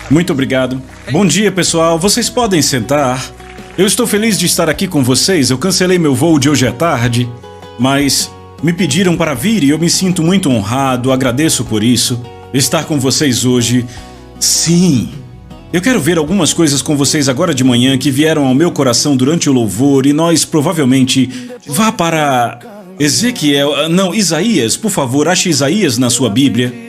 Muito obrigado. Bom dia, pessoal. Vocês podem sentar. Eu estou feliz de estar aqui com vocês. Eu cancelei meu voo de hoje à tarde, mas me pediram para vir e eu me sinto muito honrado. Agradeço por isso. Estar com vocês hoje. Sim. Eu quero ver algumas coisas com vocês agora de manhã que vieram ao meu coração durante o louvor e nós provavelmente vá para Isaías. Por favor, ache Isaías na sua Bíblia.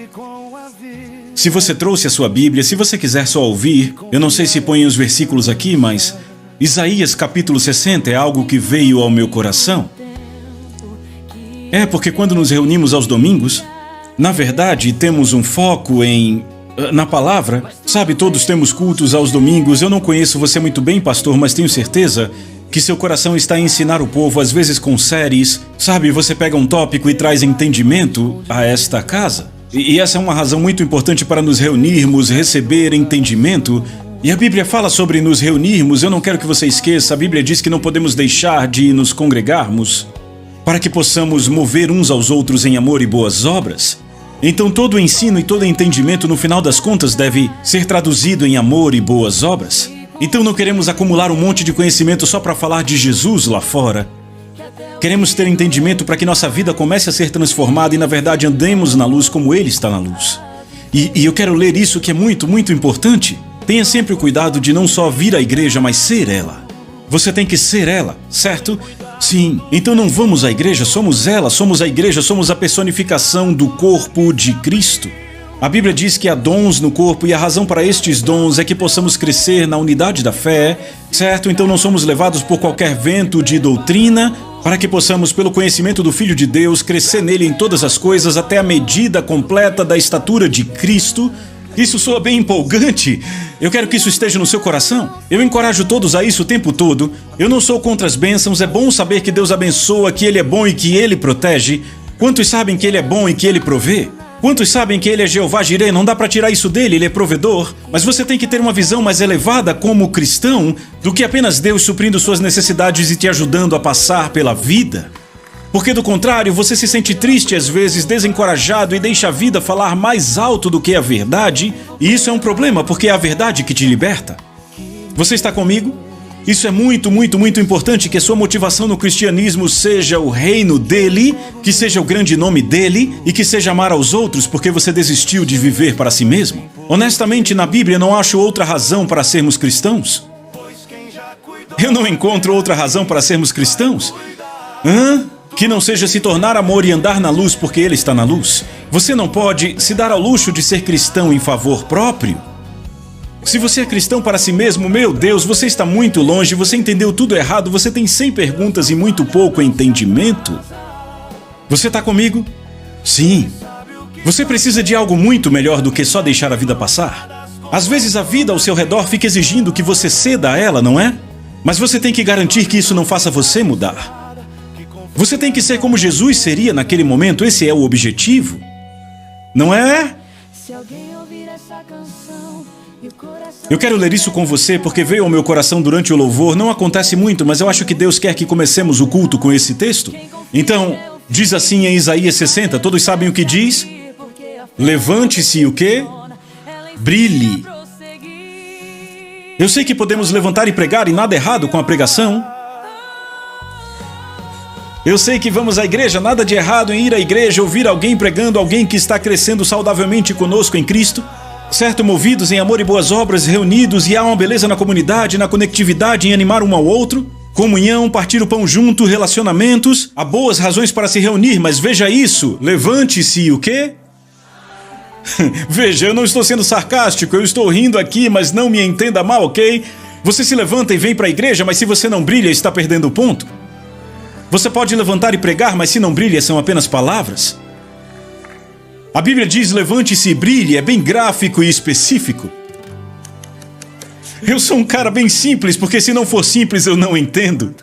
Se você trouxe a sua Bíblia, se você quiser só ouvir, eu não sei se põe os versículos aqui, mas Isaías capítulo 60 é algo que veio ao meu coração. Porque quando nos reunimos aos domingos, na verdade temos um foco na palavra. Sabe, todos temos cultos aos domingos. Eu não conheço você muito bem, pastor, mas tenho certeza que seu coração está a ensinar o povo, às vezes com séries. Sabe, você pega um tópico e traz entendimento a esta casa. E essa é uma razão muito importante para nos reunirmos, receber entendimento. E a Bíblia fala sobre nos reunirmos. Eu não quero que você esqueça, a Bíblia diz que não podemos deixar de nos congregarmos para que possamos mover uns aos outros em amor e boas obras. Então todo o ensino e todo o entendimento, no final das contas, deve ser traduzido em amor e boas obras. Então não queremos acumular um monte de conhecimento só para falar de Jesus lá fora. Queremos ter entendimento para que nossa vida comece a ser transformada e, na verdade, andemos na luz como Ele está na luz. E eu quero ler isso que é muito, muito importante. Tenha sempre o cuidado de não só vir à igreja, mas ser ela. Você tem que ser ela, certo? Sim. Então não vamos à igreja, somos ela, somos a igreja, somos a personificação do corpo de Cristo. A Bíblia diz que há dons no corpo e a razão para estes dons é que possamos crescer na unidade da fé, certo? Então não somos levados por qualquer vento de doutrina, para que possamos, pelo conhecimento do Filho de Deus, crescer nele em todas as coisas até a medida completa da estatura de Cristo. Isso soa bem empolgante. Eu quero que isso esteja no seu coração. Eu encorajo todos a isso o tempo todo. Eu não sou contra as bênçãos. É bom saber que Deus abençoa, que Ele é bom e que Ele protege. Quantos sabem que Ele é bom e que Ele provê? Quantos sabem que Ele é Jeová Jireh? Não dá para tirar isso dele, Ele é provedor. Mas você tem que ter uma visão mais elevada como cristão do que apenas Deus suprindo suas necessidades e te ajudando a passar pela vida. Porque do contrário, você se sente triste às vezes, desencorajado e deixa a vida falar mais alto do que a verdade. E isso é um problema, porque é a verdade que te liberta. Você está comigo? Isso é muito, muito, muito importante, que a sua motivação no cristianismo seja o reino dele, que seja o grande nome dele e que seja amar aos outros porque você desistiu de viver para si mesmo. Honestamente, na Bíblia não acho outra razão para sermos cristãos. Eu não encontro outra razão para sermos cristãos. Que não seja se tornar amor e andar na luz porque Ele está na luz. Você não pode se dar ao luxo de ser cristão em favor próprio. Se você é cristão para si mesmo, meu Deus, você está muito longe, você entendeu tudo errado, você tem 100 perguntas e muito pouco entendimento. Você está comigo? Sim. Você precisa de algo muito melhor do que só deixar a vida passar. Às vezes a vida ao seu redor fica exigindo que você ceda a ela, não é? Mas você tem que garantir que isso não faça você mudar. Você tem que ser como Jesus seria naquele momento, esse é o objetivo. Não é? Eu quero ler isso com você porque veio ao meu coração durante o louvor. Não acontece muito, mas eu acho que Deus quer que comecemos o culto com esse texto. Então, diz assim em Isaías 60, todos sabem o que diz? Levante-se o quê? Brilhe. Eu sei que podemos levantar e pregar e nada errado com a pregação. Eu sei que vamos à igreja, nada de errado em ir à igreja, ouvir alguém pregando, alguém que está crescendo saudavelmente conosco em Cristo. Certo, movidos em amor e boas obras, reunidos, e há uma beleza na comunidade, na conectividade, em animar um ao outro, comunhão, partir o pão junto, relacionamentos, há boas razões para se reunir, mas veja isso, levante-se o quê? Veja, eu não estou sendo sarcástico, eu estou rindo aqui, mas não me entenda mal, ok? Você se levanta e vem para a igreja, mas se você não brilha, está perdendo o ponto. Você pode levantar e pregar, mas se não brilha, são apenas palavras. A Bíblia diz, levante-se e brilhe, é bem gráfico e específico. Eu sou um cara bem simples, porque se não for simples, eu não entendo.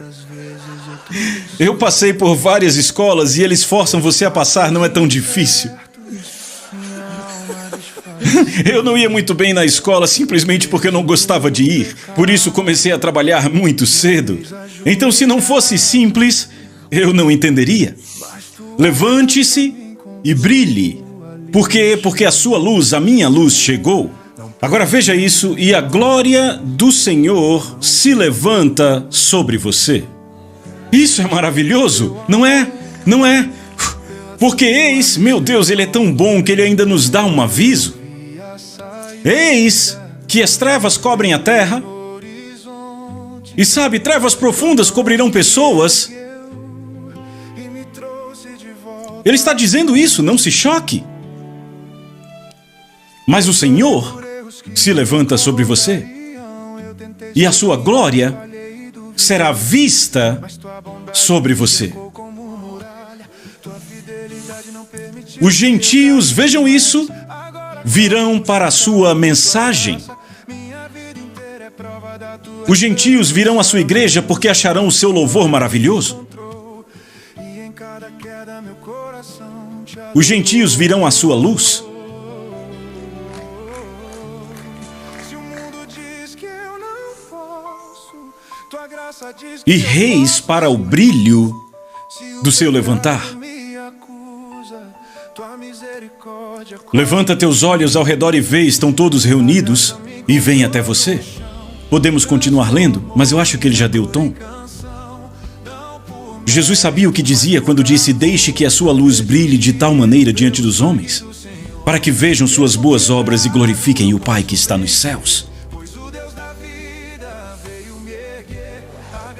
Eu passei por várias escolas e eles forçam você a passar, não é tão difícil. Eu não ia muito bem na escola simplesmente porque eu não gostava de ir. Por isso comecei a trabalhar muito cedo. Então, se não fosse simples, eu não entenderia. Levante-se e brilhe. Por quê? Porque a sua luz, a minha luz, chegou. Agora veja isso, e a glória do Senhor se levanta sobre você. Isso é maravilhoso, não é? Não é? Porque eis, meu Deus, Ele é tão bom que Ele ainda nos dá um aviso. Eis que as trevas cobrem a terra. E sabe, trevas profundas cobrirão pessoas. Ele está dizendo isso, não se choque. Mas o Senhor se levanta sobre você. E a sua glória será vista sobre você. Os gentios, vejam isso, virão para a sua mensagem. Os gentios virão à sua igreja porque acharão o seu louvor maravilhoso. Os gentios virão à sua luz. E reis para o brilho do seu levantar. Levanta teus olhos ao redor e vê, estão todos reunidos e vêm até você. Podemos continuar lendo, mas eu acho que ele já deu o tom. Jesus sabia o que dizia quando disse: deixe que a sua luz brilhe de tal maneira diante dos homens, para que vejam suas boas obras e glorifiquem o Pai que está nos céus.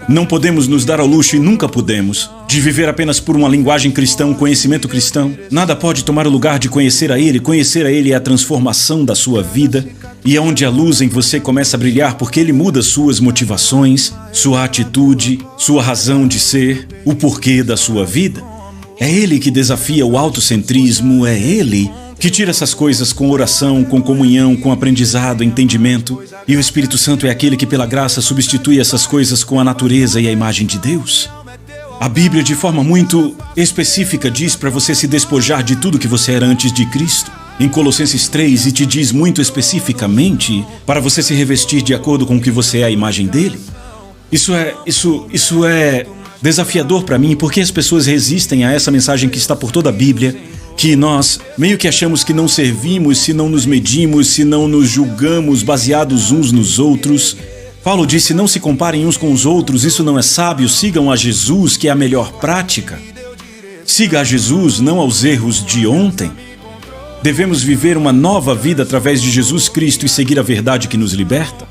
Não podemos nos dar ao luxo, e nunca pudemos, de viver apenas por uma linguagem cristã, um conhecimento cristão. Nada pode tomar o lugar de conhecer a Ele. Conhecer a Ele é a transformação da sua vida, e é onde a luz em você começa a brilhar, porque Ele muda suas motivações, sua atitude, sua razão de ser, o porquê da sua vida. É Ele que desafia o autocentrismo, é Ele que tira essas coisas com oração, com comunhão, com aprendizado, entendimento. E o Espírito Santo é aquele que, pela graça, substitui essas coisas com a natureza e a imagem de Deus. A Bíblia, de forma muito específica, diz para você se despojar de tudo que você era antes de Cristo. Em Colossenses 3, e te diz muito especificamente para você se revestir de acordo com o que você é a imagem dele. Isso é desafiador para mim, porque as pessoas resistem a essa mensagem que está por toda a Bíblia, que nós meio que achamos que não servimos se não nos medimos, se não nos julgamos baseados uns nos outros. Paulo disse: não se comparem uns com os outros, isso não é sábio, sigam a Jesus, que é a melhor prática. Siga a Jesus, não aos erros de ontem. Devemos viver uma nova vida através de Jesus Cristo e seguir a verdade que nos liberta.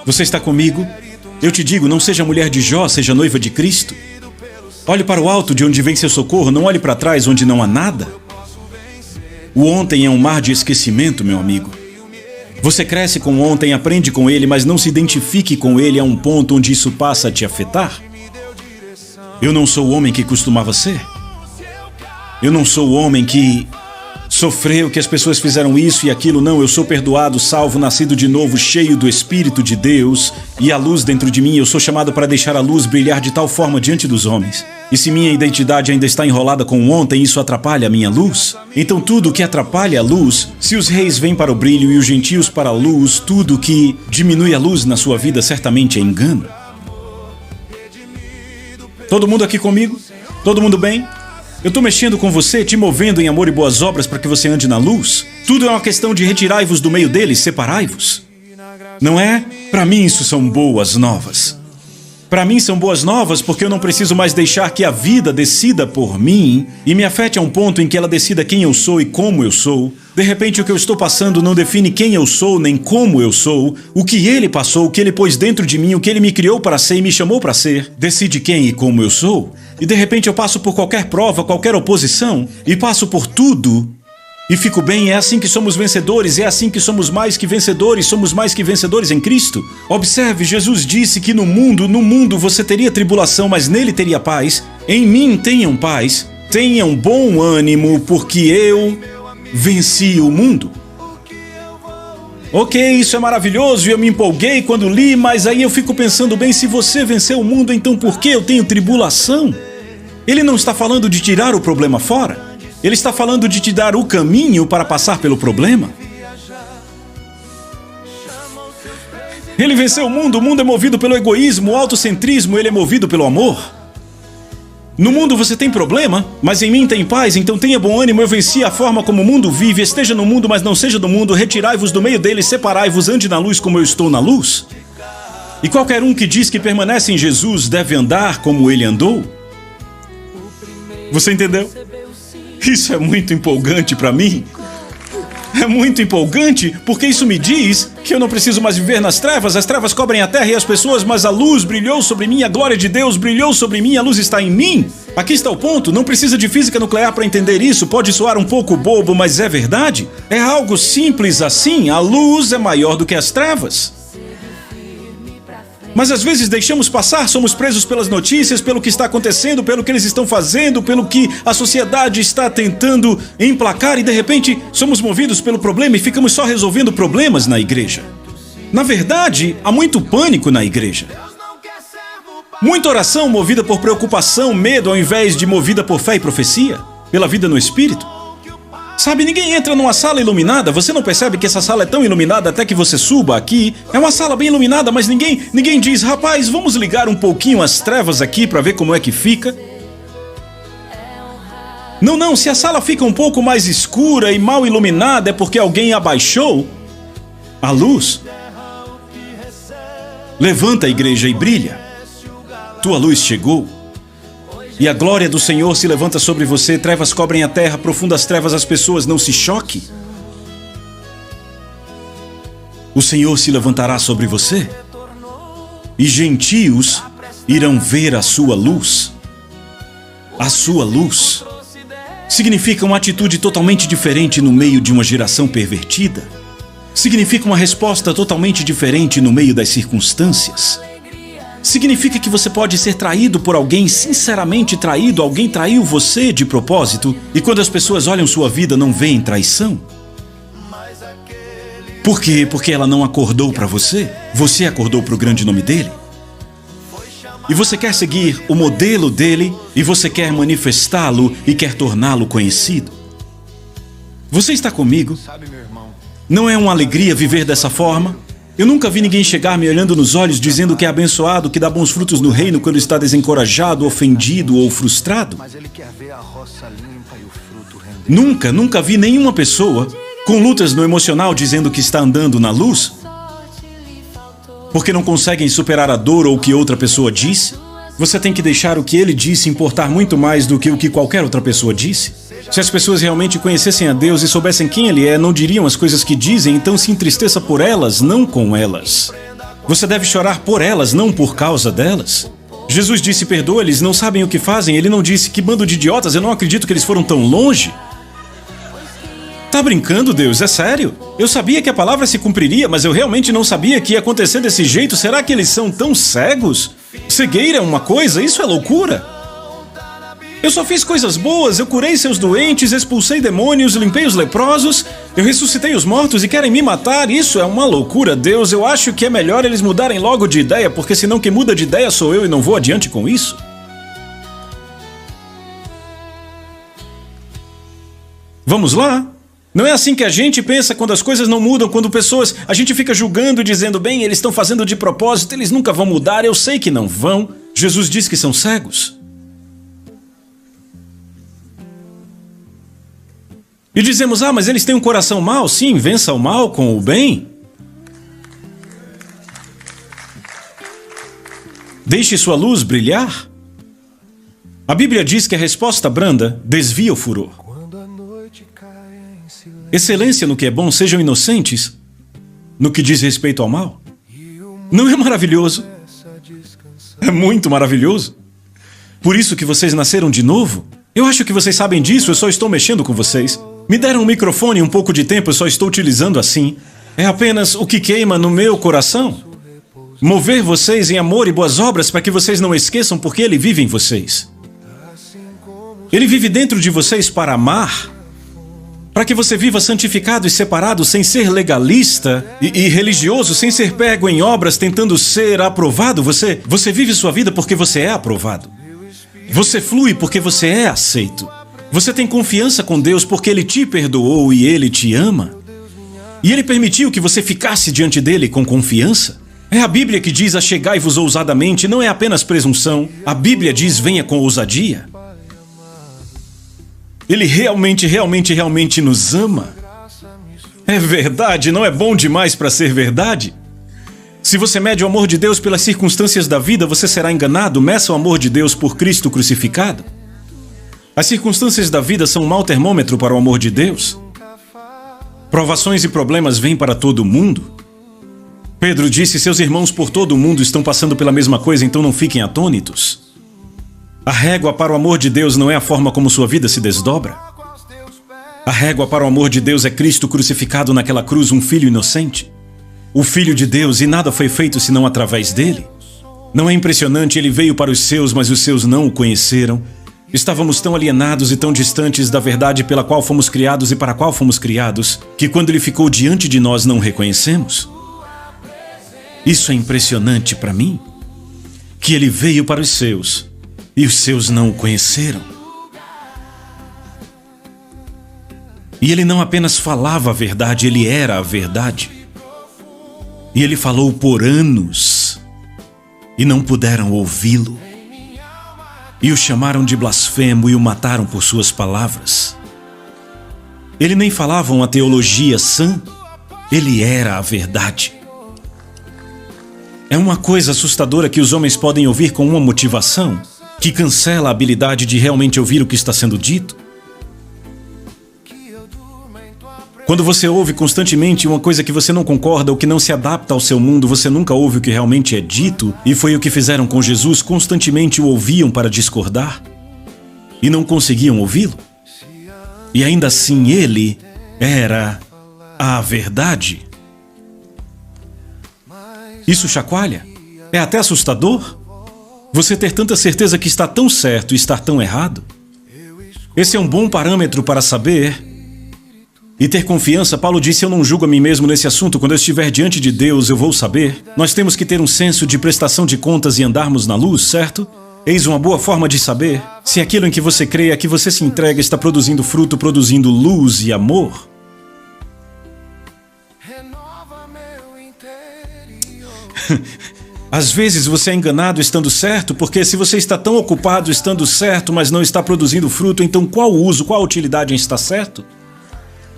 Você está comigo? Eu te digo, não seja mulher de Jó, seja noiva de Cristo. Olhe para o alto, de onde vem seu socorro, não olhe para trás, onde não há nada. O ontem é um mar de esquecimento, meu amigo. Você cresce com ontem, aprende com ele, mas não se identifique com ele a um ponto onde isso passa a te afetar. Eu não sou o homem que costumava ser. Eu não sou o homem que sofreu, que as pessoas fizeram isso e aquilo. Não, eu sou perdoado, salvo, nascido de novo, cheio do Espírito de Deus e a luz dentro de mim. Eu sou chamado para deixar a luz brilhar de tal forma diante dos homens. E se minha identidade ainda está enrolada com ontem, isso atrapalha a minha luz? Então tudo que atrapalha a luz, se os reis vêm para o brilho e os gentios para a luz, tudo que diminui a luz na sua vida certamente é engano. Todo mundo aqui comigo? Todo mundo bem? Eu estou mexendo com você, te movendo em amor e boas obras para que você ande na luz. Tudo é uma questão de retirai-vos do meio deles, separai-vos. Não é? Para mim isso são boas novas. Para mim são boas novas porque eu não preciso mais deixar que a vida decida por mim e me afete a um ponto em que ela decida quem eu sou e como eu sou. De repente o que eu estou passando não define quem eu sou nem como eu sou. O que ele passou, o que ele pôs dentro de mim, o que ele me criou para ser e me chamou para ser, decide quem e como eu sou. E de repente eu passo por qualquer prova, qualquer oposição, e passo por tudo, e fico bem. É assim que somos vencedores, é assim que somos mais que vencedores em Cristo. Observe, Jesus disse que no mundo você teria tribulação, mas nele teria paz. Em mim tenham paz, tenham bom ânimo, porque eu venci o mundo. Ok, isso é maravilhoso e eu me empolguei quando li, mas aí eu fico pensando, bem, se você venceu o mundo, então por que eu tenho tribulação? Ele não está falando de tirar o problema fora. Ele está falando de te dar o caminho para passar pelo problema. Ele venceu o mundo é movido pelo egoísmo, o autocentrismo, ele é movido pelo amor. No mundo você tem problema, mas em mim tem paz, então tenha bom ânimo, eu venci a forma como o mundo vive, esteja no mundo, mas não seja do mundo, retirai-vos do meio dele, separai-vos, ande na luz como eu estou na luz. E qualquer um que diz que permanece em Jesus deve andar como ele andou. Você entendeu? Isso é muito empolgante para mim. É muito empolgante, porque isso me diz que eu não preciso mais viver nas trevas. As trevas cobrem a terra e as pessoas, mas a luz brilhou sobre mim, a glória de Deus brilhou sobre mim, a luz está em mim. Aqui está o ponto, não precisa de física nuclear para entender isso. Pode soar um pouco bobo, mas é verdade. É algo simples assim, a luz é maior do que as trevas. Mas às vezes deixamos passar, somos presos pelas notícias, pelo que está acontecendo, pelo que eles estão fazendo, pelo que a sociedade está tentando emplacar e de repente somos movidos pelo problema e ficamos só resolvendo problemas na igreja. Na verdade, há muito pânico na igreja. Muita oração movida por preocupação, medo, ao invés de movida por fé e profecia, pela vida no Espírito. Sabe, ninguém entra numa sala iluminada, você não percebe que essa sala é tão iluminada até que você suba aqui. É uma sala bem iluminada, mas ninguém diz, rapaz, vamos ligar um pouquinho as trevas aqui para ver como é que fica. Não, se a sala fica um pouco mais escura e mal iluminada é porque alguém abaixou a luz. Levanta a igreja e brilha. Tua luz chegou. E a glória do Senhor se levanta sobre você, trevas cobrem a terra, profundas trevas as pessoas, não se choque. O Senhor se levantará sobre você, e gentios irão ver a sua luz. A sua luz significa uma atitude totalmente diferente no meio de uma geração pervertida. Significa uma resposta totalmente diferente no meio das circunstâncias. Significa que você pode ser traído por alguém, sinceramente traído, alguém traiu você de propósito, e quando as pessoas olham sua vida não veem traição. Por quê? Porque ela não acordou para você, você acordou para o grande nome dele. E você quer seguir o modelo dele, e você quer manifestá-lo e quer torná-lo conhecido. Você está comigo? Não é uma alegria viver dessa forma? Eu nunca vi ninguém chegar me olhando nos olhos dizendo que é abençoado, que dá bons frutos no reino quando está desencorajado, ofendido ou frustrado. Nunca vi nenhuma pessoa com lutas no emocional dizendo que está andando na luz porque não conseguem superar a dor ou o que outra pessoa disse. Você tem que deixar o que ele disse importar muito mais do que o que qualquer outra pessoa disse. Se as pessoas realmente conhecessem a Deus e soubessem quem Ele é, não diriam as coisas que dizem, então se entristeça por elas, não com elas. Você deve chorar por elas, não por causa delas. Jesus disse, perdoa, eles não sabem o que fazem. Ele não disse, que bando de idiotas, eu não acredito que eles foram tão longe. Tá brincando, Deus? É sério? Eu sabia que a palavra se cumpriria, mas eu realmente não sabia que ia acontecer desse jeito. Será que eles são tão cegos? Cegueira é uma coisa? Isso é loucura. Eu só fiz coisas boas, eu curei seus doentes, expulsei demônios, limpei os leprosos, eu ressuscitei os mortos e querem me matar. Isso é uma loucura, Deus. Eu acho que é melhor eles mudarem logo de ideia, porque senão quem muda de ideia sou eu e não vou adiante com isso. Vamos lá? Não é assim que a gente pensa quando as coisas não mudam, quando pessoas... A gente fica julgando, dizendo, bem, eles estão fazendo de propósito, eles nunca vão mudar, eu sei que não vão. Jesus diz que são cegos. E dizemos, mas eles têm um coração mau. Sim, vença o mal com o bem. Deixe sua luz brilhar. A Bíblia diz que a resposta branda desvia o furor. Excelência no que é bom, sejam inocentes no que diz respeito ao mal. Não é maravilhoso? É muito maravilhoso. Por isso que vocês nasceram de novo. Eu acho que vocês sabem disso, eu só estou mexendo com vocês. Me deram um microfone e um pouco de tempo, eu só estou utilizando assim. É apenas o que queima no meu coração. Mover vocês em amor e boas obras para que vocês não esqueçam porque Ele vive em vocês. Ele vive dentro de vocês para amar. Para que você viva santificado e separado, sem ser legalista e religioso, sem ser pego em obras tentando ser aprovado. Você vive sua vida porque você é aprovado. Você flui porque você é aceito. Você tem confiança com Deus porque Ele te perdoou e Ele te ama. E Ele permitiu que você ficasse diante dEle com confiança. É a Bíblia que diz, achegai-vos ousadamente, não é apenas presunção. A Bíblia diz, venha com ousadia. Ele realmente nos ama. É verdade, não é bom demais para ser verdade? Se você mede o amor de Deus pelas circunstâncias da vida, você será enganado. Meça o amor de Deus por Cristo crucificado. As circunstâncias da vida são um mau termômetro para o amor de Deus. Provações e problemas vêm para todo mundo. Pedro disse: seus irmãos por todo o mundo estão passando pela mesma coisa, então não fiquem atônitos. A régua para o amor de Deus não é a forma como sua vida se desdobra. A régua para o amor de Deus é Cristo crucificado naquela cruz, um filho inocente. O Filho de Deus, e nada foi feito senão através dele. Não é impressionante? Ele veio para os seus, mas os seus não o conheceram. Estávamos tão alienados e tão distantes da verdade pela qual fomos criados e para a qual fomos criados, que quando ele ficou diante de nós não o reconhecemos. Isso é impressionante para mim, que ele veio para os seus, e os seus não o conheceram. E ele não apenas falava a verdade, ele era a verdade. E ele falou por anos, e não puderam ouvi-lo. E o chamaram de blasfemo e o mataram por suas palavras. Ele nem falava uma teologia sã, ele era a verdade. É uma coisa assustadora que os homens podem ouvir com uma motivação que cancela a habilidade de realmente ouvir o que está sendo dito. Quando você ouve constantemente uma coisa que você não concorda ou que não se adapta ao seu mundo, você nunca ouve o que realmente é dito, e foi o que fizeram com Jesus. Constantemente o ouviam para discordar e não conseguiam ouvi-lo. E ainda assim ele era a verdade. Isso chacoalha? É até assustador? Você ter tanta certeza que está tão certo e estar tão errado? Esse é um bom parâmetro para saber e ter confiança. Paulo disse: eu não julgo a mim mesmo nesse assunto. Quando eu estiver diante de Deus, eu vou saber. Nós temos que ter um senso de prestação de contas e andarmos na luz, certo? Eis uma boa forma de saber se aquilo em que você crê, a que você se entrega, está produzindo fruto, produzindo luz e amor. Às vezes você é enganado estando certo, porque se você está tão ocupado estando certo, mas não está produzindo fruto, então qual o uso, qual a utilidade em estar certo?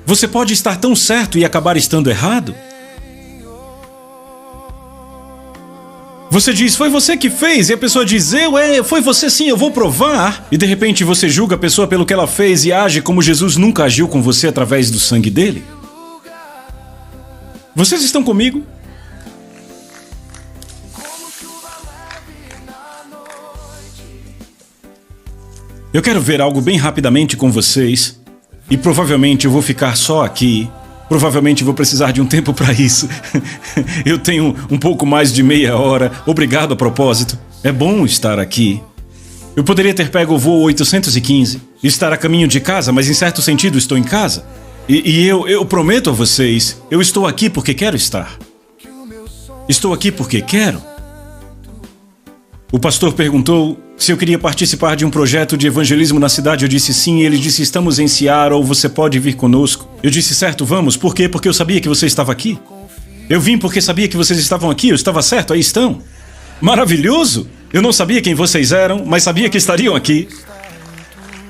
Você pode estar tão certo e acabar estando errado. Você diz: foi você que fez, e a pessoa diz: foi você sim, eu vou provar. E de repente você julga a pessoa pelo que ela fez e age como Jesus nunca agiu com você através do sangue dele. Vocês estão comigo? Eu quero ver algo bem rapidamente com vocês, e provavelmente eu vou ficar só aqui. Provavelmente vou precisar de um tempo para isso. Eu tenho um pouco mais de meia hora. Obrigado a propósito. É bom estar aqui. Eu poderia ter pego o voo 815, estar a caminho de casa, mas em certo sentido estou em casa. E eu prometo a vocês, eu estou aqui porque quero estar. Estou aqui porque quero. O pastor perguntou se eu queria participar de um projeto de evangelismo na cidade. Eu disse sim, e ele disse: estamos em Seattle, você pode vir conosco. Eu disse: certo, vamos. Por quê? Porque eu sabia que você estava aqui. Eu vim porque sabia que vocês estavam aqui, eu estava certo, aí estão. Maravilhoso! Eu não sabia quem vocês eram, mas sabia que estariam aqui.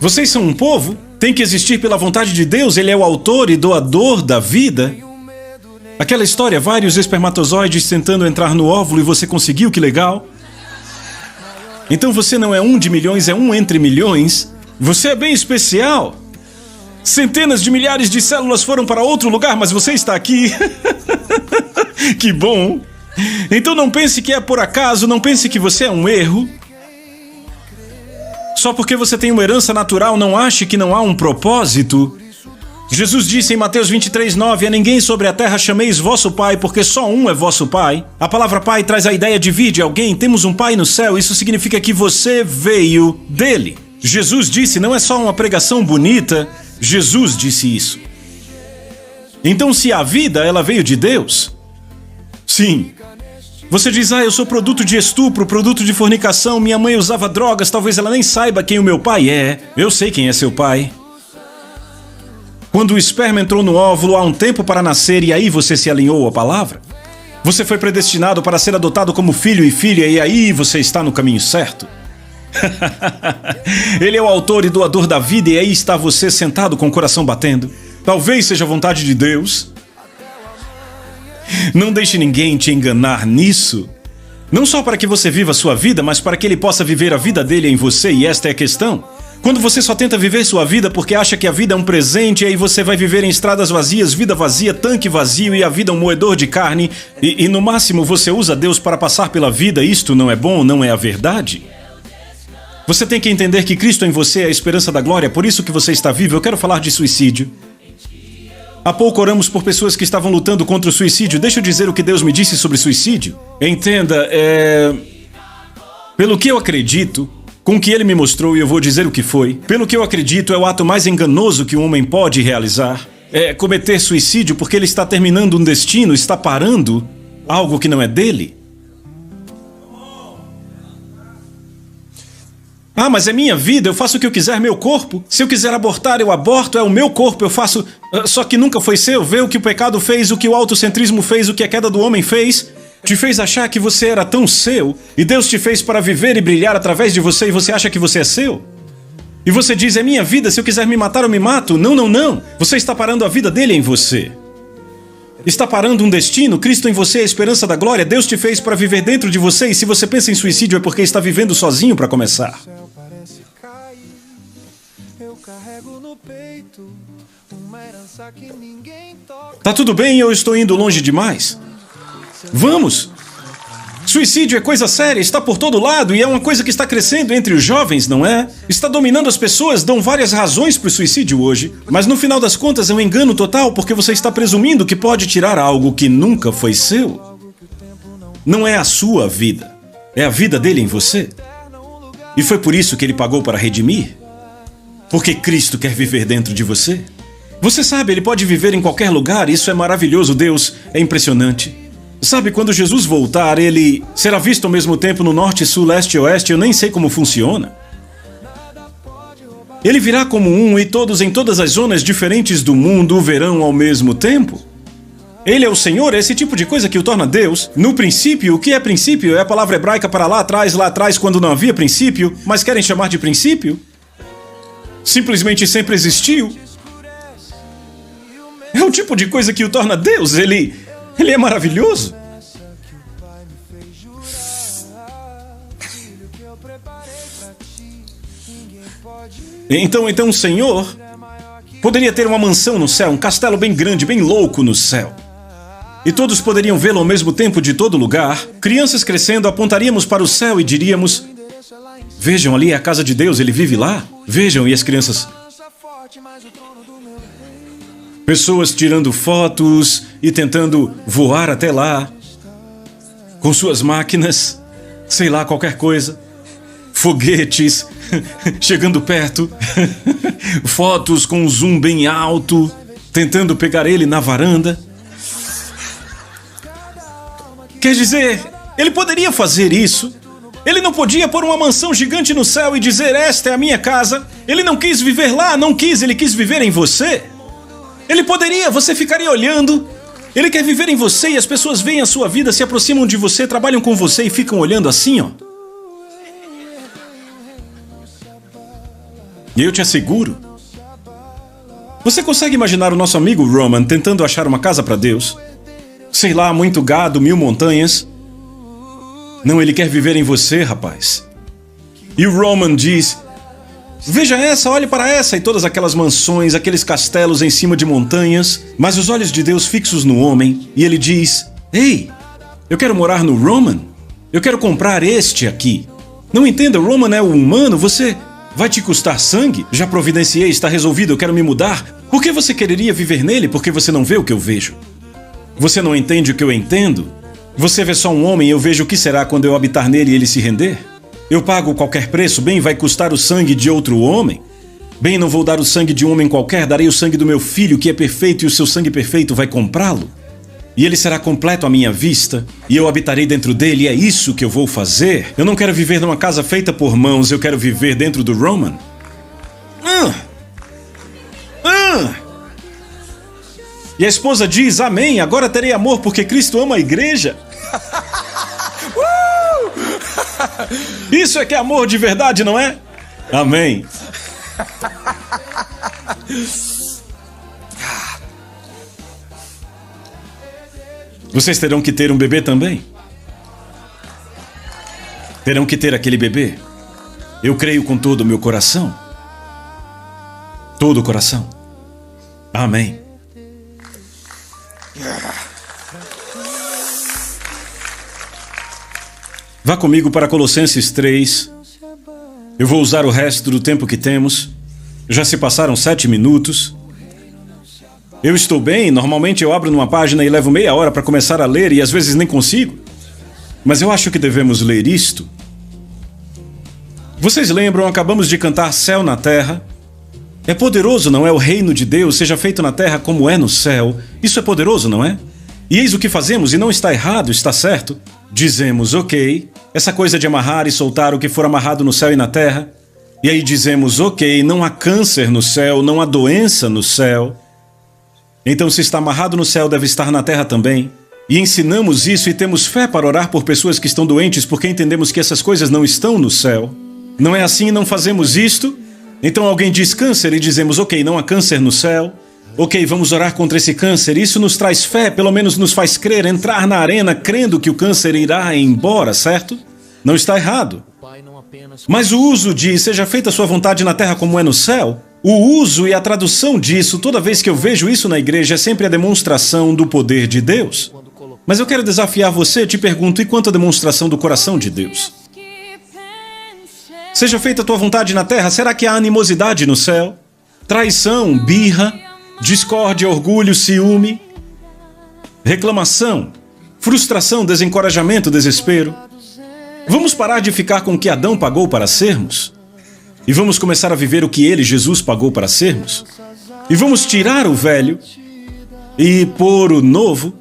Vocês são um povo, tem que existir pela vontade de Deus, Ele é o autor e doador da vida. Aquela história, vários espermatozoides tentando entrar no óvulo e você conseguiu, que legal. Então você não é um de milhões, é um entre milhões. Você é bem especial. Centenas de milhares de células foram para outro lugar, mas você está aqui. Que bom. Então não pense que é por acaso, não pense que você é um erro. Só porque você tem uma herança natural, não ache que não há um propósito. Jesus disse em Mateus 23:9: a ninguém sobre a terra chameis vosso pai, porque só um é vosso pai. A palavra pai traz a ideia de vir de alguém. Temos um pai no céu, isso significa que você veio dele. Jesus disse, não é só uma pregação bonita, Jesus disse isso. Então se há vida, ela veio de Deus? Sim. Você diz: eu sou produto de estupro, produto de fornicação, minha mãe usava drogas, talvez ela nem saiba quem o meu pai é. Eu sei quem é seu pai. Quando o esperma entrou no óvulo, há um tempo para nascer, e aí você se alinhou à palavra. Você foi predestinado para ser adotado como filho e filha, e aí você está no caminho certo. Ele é o autor e doador da vida e aí está você sentado com o coração batendo. Talvez seja a vontade de Deus. Não deixe ninguém te enganar nisso. Não só para que você viva a sua vida, mas para que ele possa viver a vida dele em você, e esta é a questão. Quando você só tenta viver sua vida porque acha que a vida é um presente, aí você vai viver em estradas vazias, vida vazia, tanque vazio e a vida é um moedor de carne, e no máximo você usa Deus para passar pela vida. Isto não é bom, não é a verdade. Você tem que entender que Cristo em você é a esperança da glória, por isso que você está vivo. Eu quero falar de suicídio. Há pouco oramos por pessoas que estavam lutando contra o suicídio. Deixa eu dizer o que Deus me disse sobre suicídio. Entenda, pelo que eu acredito, com o que ele me mostrou, e eu vou dizer o que foi. Pelo que eu acredito, é o ato mais enganoso que um homem pode realizar. É cometer suicídio porque ele está terminando um destino, está parando algo que não é dele. Ah, mas é minha vida, eu faço o que eu quiser, meu corpo. Se eu quiser abortar, eu aborto, é o meu corpo, eu faço... Só que nunca foi seu, vê o que o pecado fez, o que o autocentrismo fez, o que a queda do homem fez. Te fez achar que você era tão seu, e Deus te fez para viver e brilhar através de você, e você acha que você é seu? E você diz, é minha vida, se eu quiser me matar, eu me mato. Não, não, não. Você está parando a vida dele em você. Está parando um destino, Cristo em você é a esperança da glória, Deus te fez para viver dentro de você, e se você pensa em suicídio é porque está vivendo sozinho para começar. Tá tudo bem, eu estou indo longe demais. Vamos! Suicídio é coisa séria, está por todo lado e é uma coisa que está crescendo entre os jovens, não é? Está dominando as pessoas, dão várias razões para o suicídio hoje. Mas no final das contas é um engano total porque você está presumindo que pode tirar algo que nunca foi seu. Não é a sua vida, é a vida dele em você. E foi por isso que ele pagou para redimir. Porque Cristo quer viver dentro de você. Você sabe, ele pode viver em qualquer lugar, isso é maravilhoso, Deus é impressionante. Sabe, quando Jesus voltar, ele será visto ao mesmo tempo no norte, sul, leste e oeste, eu nem sei como funciona. Ele virá como um e todos em todas as zonas diferentes do mundo o verão ao mesmo tempo. Ele é o Senhor, é esse tipo de coisa que o torna Deus. No princípio, o que é princípio? É a palavra hebraica para lá atrás, quando não havia princípio, mas querem chamar de princípio? Simplesmente sempre existiu. É o tipo de coisa que o torna Deus, ele é maravilhoso. Então o Senhor poderia ter uma mansão no céu, um castelo bem grande, bem louco no céu. E todos poderiam vê-lo ao mesmo tempo de todo lugar. Crianças crescendo, apontaríamos para o céu e diríamos: vejam, ali é a casa de Deus, ele vive lá. Vejam, e as crianças... Pessoas tirando fotos e tentando voar até lá, com suas máquinas, sei lá, qualquer coisa. Foguetes, chegando perto, fotos com um zoom bem alto, tentando pegar ele na varanda. Quer dizer, ele poderia fazer isso. Ele não podia pôr uma mansão gigante no céu e dizer, esta é a minha casa. Ele não quis viver lá, não quis, ele quis viver em você. Ele poderia, você ficaria olhando. Ele quer viver em você e as pessoas veem a sua vida, se aproximam de você, trabalham com você e ficam olhando assim, ó. E eu te asseguro. Você consegue imaginar o nosso amigo Roman tentando achar uma casa para Deus? Sei lá, muito gado, 1000 montanhas. Não, ele quer viver em você, rapaz. E o Roman diz, veja essa, olhe para essa, e todas aquelas mansões, aqueles castelos em cima de montanhas, mas os olhos de Deus fixos no homem, e ele diz, ei, eu quero morar no Roman, eu quero comprar este aqui. Não entenda, o Roman é o humano, você vai te custar sangue? Já providenciei, está resolvido, eu quero me mudar. Por que você quereria viver nele? Porque você não vê o que eu vejo. Você não entende o que eu entendo? Você vê só um homem e eu vejo o que será quando eu habitar nele e ele se render? Eu pago qualquer preço, bem, vai custar o sangue de outro homem? Bem, não vou dar o sangue de um homem qualquer, darei o sangue do meu filho, que é perfeito, e o seu sangue perfeito vai comprá-lo. E ele será completo à minha vista, e eu habitarei dentro dele, e é isso que eu vou fazer. Eu não quero viver numa casa feita por mãos, eu quero viver dentro do Roman. E a esposa diz, amém, agora terei amor porque Cristo ama a igreja. Isso é que é amor de verdade, não é? Amém. Vocês terão que ter um bebê também. Terão que ter aquele bebê. Eu creio com todo o meu coração. Todo o coração. Amém. Vá comigo para Colossenses 3. Eu vou usar o resto do tempo que temos. Já se passaram 7 minutos. Eu estou bem, normalmente eu abro numa página e levo meia hora para começar a ler e às vezes nem consigo. Mas eu acho que devemos ler isto. Vocês lembram, acabamos de cantar Céu na Terra. É poderoso, não é? O reino de Deus seja feito na terra como é no céu. Isso é poderoso, não é? E eis o que fazemos, e não está errado, está certo. Dizemos, ok, essa coisa de amarrar e soltar o que for amarrado no céu e na terra. E aí dizemos, ok, não há câncer no céu, não há doença no céu. Então, se está amarrado no céu, deve estar na terra também. E ensinamos isso e temos fé para orar por pessoas que estão doentes, porque entendemos que essas coisas não estão no céu. Não é assim, não fazemos isto? Então alguém diz câncer e dizemos, ok, não há câncer no céu. Ok, vamos orar contra esse câncer. Isso nos traz fé, pelo menos nos faz crer, entrar na arena crendo que o câncer irá embora, certo? Não está errado. Mas o uso de seja feita a sua vontade na terra como é no céu, o uso e a tradução disso, toda vez que eu vejo isso na igreja, é sempre a demonstração do poder de Deus. Mas eu quero desafiar você, te pergunto, e quanto à demonstração do coração de Deus? Seja feita a tua vontade na terra, será que há animosidade no céu? Traição, birra, discórdia, orgulho, ciúme, reclamação, frustração, desencorajamento, desespero. Vamos parar de ficar com o que Adão pagou para sermos? E vamos começar a viver o que ele, Jesus, pagou para sermos? E vamos tirar o velho e pôr o novo?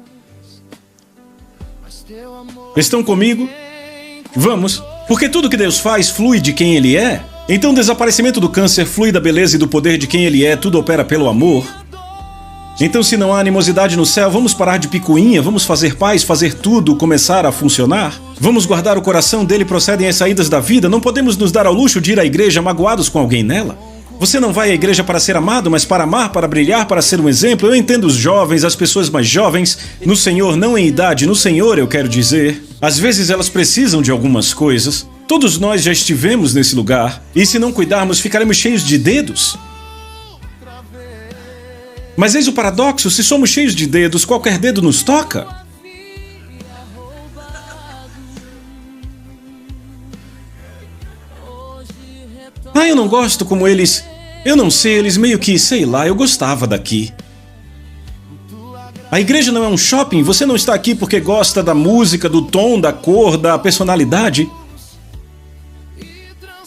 Estão comigo? Vamos. Porque tudo que Deus faz flui de quem Ele é. Então o desaparecimento do câncer flui da beleza e do poder de quem Ele é. Tudo opera pelo amor. Então se não há animosidade no céu, vamos parar de picuinha, vamos fazer paz, fazer tudo começar a funcionar. Vamos guardar o coração dele, procedem as saídas da vida. Não podemos nos dar ao luxo de ir à igreja magoados com alguém nela. Você não vai à igreja para ser amado, mas para amar, para brilhar, para ser um exemplo. Eu entendo os jovens, as pessoas mais jovens, no Senhor, não em idade, no Senhor eu quero dizer. Às vezes elas precisam de algumas coisas. Todos nós já estivemos nesse lugar, e se não cuidarmos, ficaremos cheios de dedos. Mas eis o paradoxo, se somos cheios de dedos, qualquer dedo nos toca. Ah, eu não gosto como eles... Eu não sei, eles meio que, sei lá, eu gostava daqui. A igreja não é um shopping, você não está aqui porque gosta da música, do tom, da cor, da personalidade.